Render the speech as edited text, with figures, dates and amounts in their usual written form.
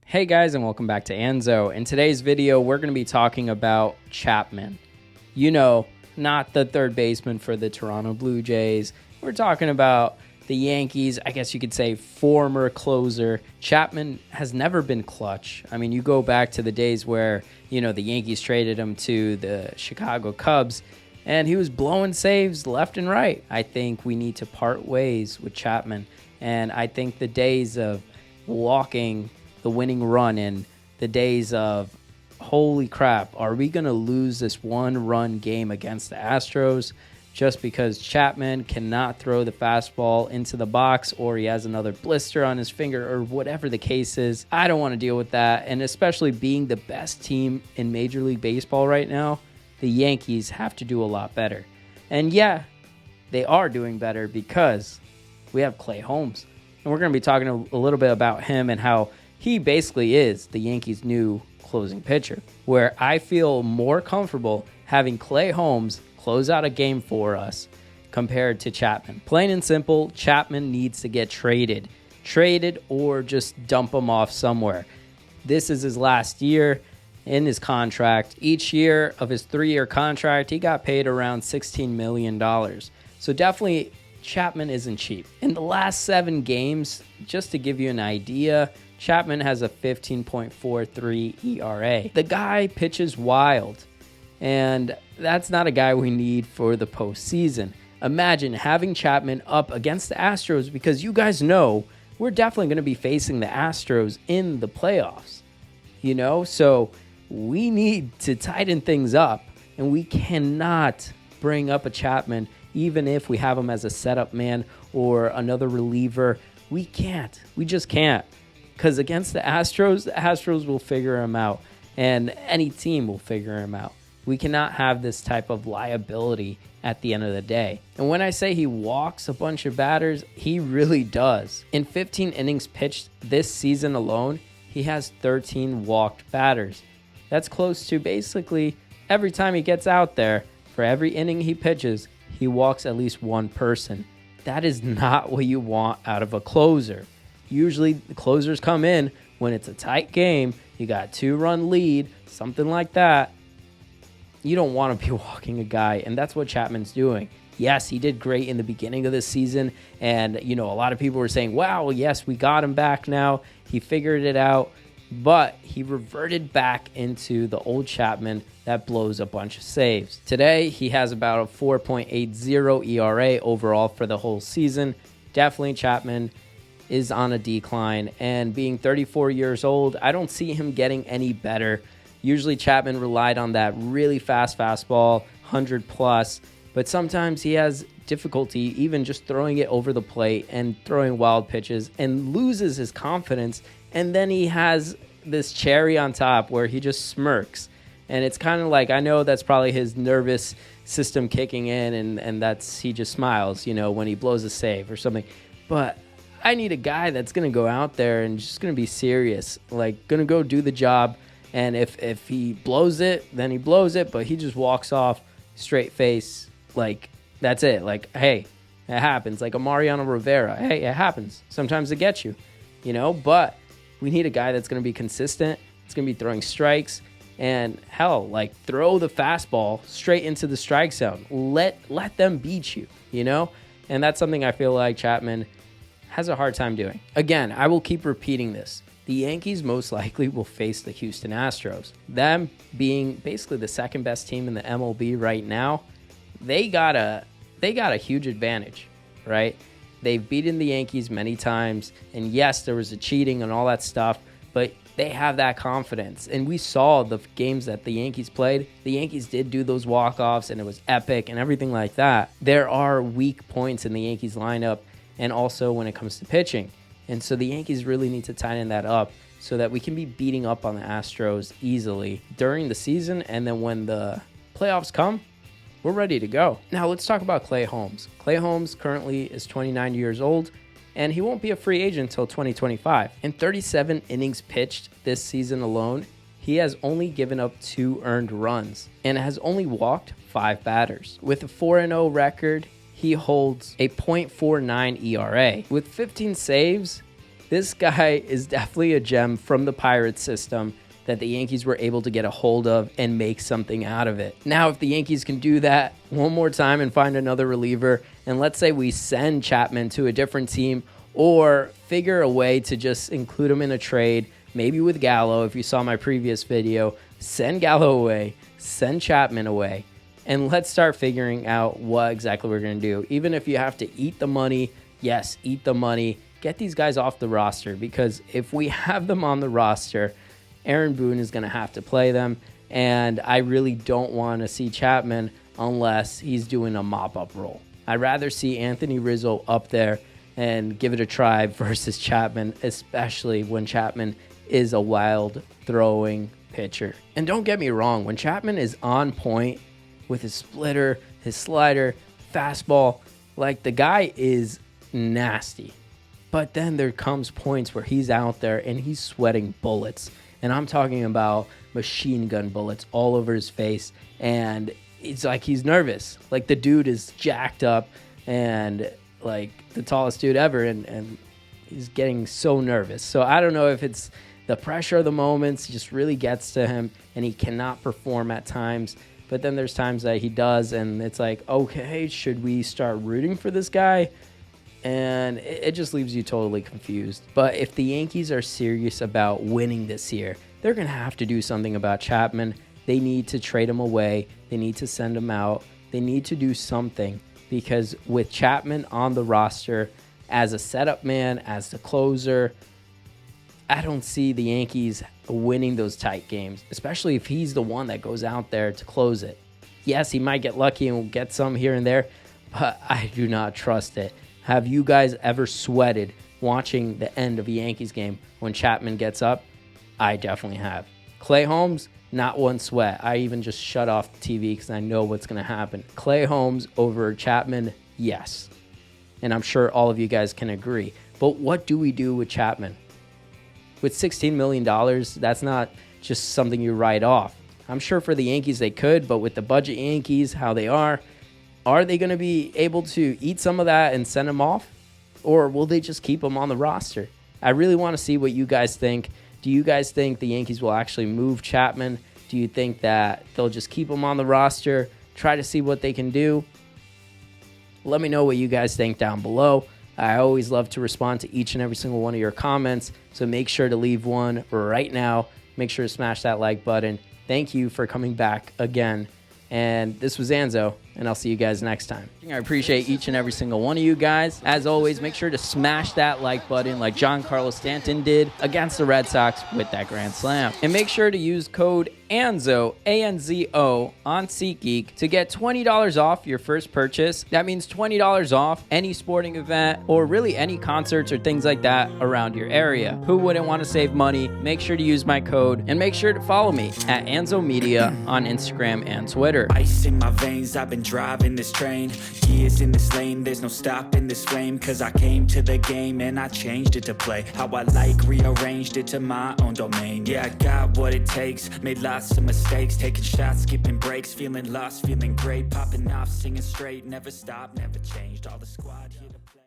Hey guys, and welcome back to Anzo. In today's video, we're going to be talking about Chapman. You know, not the third baseman for the Toronto Blue Jays. We're talking about the Yankees, I guess you could say former closer. Chapman has never been clutch. I mean, you go back to the days where, the Yankees traded him to the Chicago Cubs, and he was blowing saves left and right. I think we need to part ways with Chapman, and I think the days of walking the winning run and the days of, holy crap, are we going to lose this one-run game against the Astros just because Chapman cannot throw the fastball into the box, or he has another blister on his finger, or whatever the case is? I don't want to deal with that, and especially being the best team in Major League Baseball right now, the Yankees have to do a lot better. And yeah, they are doing better because we have Clay Holmes, and we're going to be talking a little bit about him and how he basically is the Yankees' new closing pitcher, where I feel more comfortable having Clay Holmes close out a game for us compared to Chapman. Plain and simple, Chapman needs to get traded or just dump him off somewhere. This is his last year in his contract. Each year of his 3-year contract, he got paid around $16 million. So definitely Chapman isn't cheap. In the last 7 games, just to give you an idea, Chapman has a 15.43 ERA. The guy pitches wild, and that's not a guy we need for the postseason. Imagine having Chapman up against the Astros, because you guys know we're definitely going to be facing the Astros in the playoffs. So we need to tighten things up, and we cannot bring up a Chapman even if we have him as a setup man or another reliever. We can't. We just can't. Because against the Astros will figure him out, and any team will figure him out. We cannot have this type of liability at the end of the day. And when I say he walks a bunch of batters, he really does. In 15 innings pitched this season alone, he has 13 walked batters. That's close to basically every time he gets out there, for every inning he pitches, he walks at least one person. That is not what you want out of a closer. Usually the closers come in when it's a tight game, you got a 2-run lead, something like that. You don't want to be walking a guy, and that's what Chapman's doing. Yes, he did great in the beginning of the season, and a lot of people were saying, wow, yes, we got him back now. He figured it out, but he reverted back into the old Chapman that blows a bunch of saves. Today, he has about a 4.80 ERA overall for the whole season. Definitely Chapman is on a decline, and being 34 years old, I don't see him getting any better. Usually Chapman relied on that really fast fastball, 100 plus, but sometimes he has difficulty even just throwing it over the plate and throwing wild pitches and loses his confidence, and then he has this cherry on top where he just smirks. And it's kind of like, I know that's probably his nervous system kicking in, and that's, he just smiles, when he blows a save or something. But I need a guy that's going to go out there and just going to be serious, like going to go do the job. And if he blows it, then he blows it, but he just walks off straight face. Like, that's it. Like, hey, it happens. Like a Mariano Rivera. Hey, it happens. Sometimes it gets you, but we need a guy that's going to be consistent. It's going to be throwing strikes, and hell, like throw the fastball straight into the strike zone. Let them beat you, and that's something I feel like Chapman has a hard time doing. Again, I will keep repeating this. The Yankees most likely will face the Houston Astros. Them being basically the second best team in the MLB right now, they got a huge advantage, right? They've beaten the Yankees many times, and yes, there was a cheating and all that stuff, but they have that confidence. And we saw the games that the Yankees played. The Yankees did do those walk-offs, and it was epic and everything like that. There are weak points in the Yankees lineup, and also when it comes to pitching. And so the Yankees really need to tighten that up so that we can be beating up on the Astros easily during the season. And then when the playoffs come, we're ready to go. Now let's talk about Clay Holmes. Clay Holmes currently is 29 years old, and he won't be a free agent until 2025. In 37 innings pitched this season alone, he has only given up 2 earned runs and has only walked 5 batters. With a 4-0 record, he holds a .49 ERA. With 15 saves, This guy is definitely a gem from the Pirates system that the Yankees were able to get a hold of and make something out of it. Now, if the Yankees can do that one more time and find another reliever, and let's say we send Chapman to a different team or figure a way to just include him in a trade, maybe with Gallo, if you saw my previous video, send Gallo away, send Chapman away, and let's start figuring out what exactly we're going to do. Even if you have to eat the money, yes, eat the money, get these guys off the roster, because if we have them on the roster, Aaron Boone is going to have to play them, and I really don't want to see Chapman unless he's doing a mop-up role. I'd rather see Anthony Rizzo up there and give it a try versus Chapman, especially when Chapman is a wild throwing pitcher. And don't get me wrong, when Chapman is on point with his splitter, his slider, fastball, like the guy is nasty. But then there comes points where he's out there and he's sweating bullets. And I'm talking about machine gun bullets all over his face. And it's like he's nervous. Like the dude is jacked up and like the tallest dude ever. And he's getting so nervous. So I don't know if it's the pressure of the moments just really gets to him and he cannot perform at times. But then there's times that he does. And it's like, okay, should we start rooting for this guy? And it just leaves you totally confused. But if the Yankees are serious about winning this year, they're going to have to do something about Chapman. They need to trade him away. They need to send him out. They need to do something, because with Chapman on the roster as a setup man, as the closer, I don't see the Yankees winning those tight games, especially if he's the one that goes out there to close it. Yes, he might get lucky and will get some here and there, but I do not trust it. Have you guys ever sweated watching the end of a Yankees game when Chapman gets up? I definitely have. Clay Holmes, not one sweat. I even just shut off the TV because I know what's going to happen. Clay Holmes over Chapman, yes. And I'm sure all of you guys can agree. But what do we do with Chapman? With $16 million, that's not just something you write off. I'm sure for the Yankees they could, but with the budget Yankees, how they are they going to be able to eat some of that and send him off? Or will they just keep him on the roster? I really want to see what you guys think. Do you guys think the Yankees will actually move Chapman? Do you think that they'll just keep him on the roster, try to see what they can do? Let me know what you guys think down below. I always love to respond to each and every single one of your comments, so make sure to leave one right now. Make sure to smash that like button. Thank you for coming back again. And this was Anzo, and I'll see you guys next time. I appreciate each and every single one of you guys. As always, make sure to smash that like button like Giancarlo Stanton did against the Red Sox with that grand slam. And make sure to use code ANZO, A-N-Z-O, on SeatGeek to get $20 off your first purchase. That means $20 off any sporting event or really any concerts or things like that around your area. Who wouldn't want to save money? Make sure to use my code and make sure to follow me at Anzo Media on Instagram and Twitter. Ice in my veins, I've been driving this train. Years in this lane, there's no stopping this flame. Cause I came to the game and I changed it to play how I like, rearranged it to my own domain. Yeah, I got what it takes, made lots of mistakes, taking shots, skipping breaks, feeling lost, feeling great, popping off, singing straight, never stopped, never changed. All the squad here to play.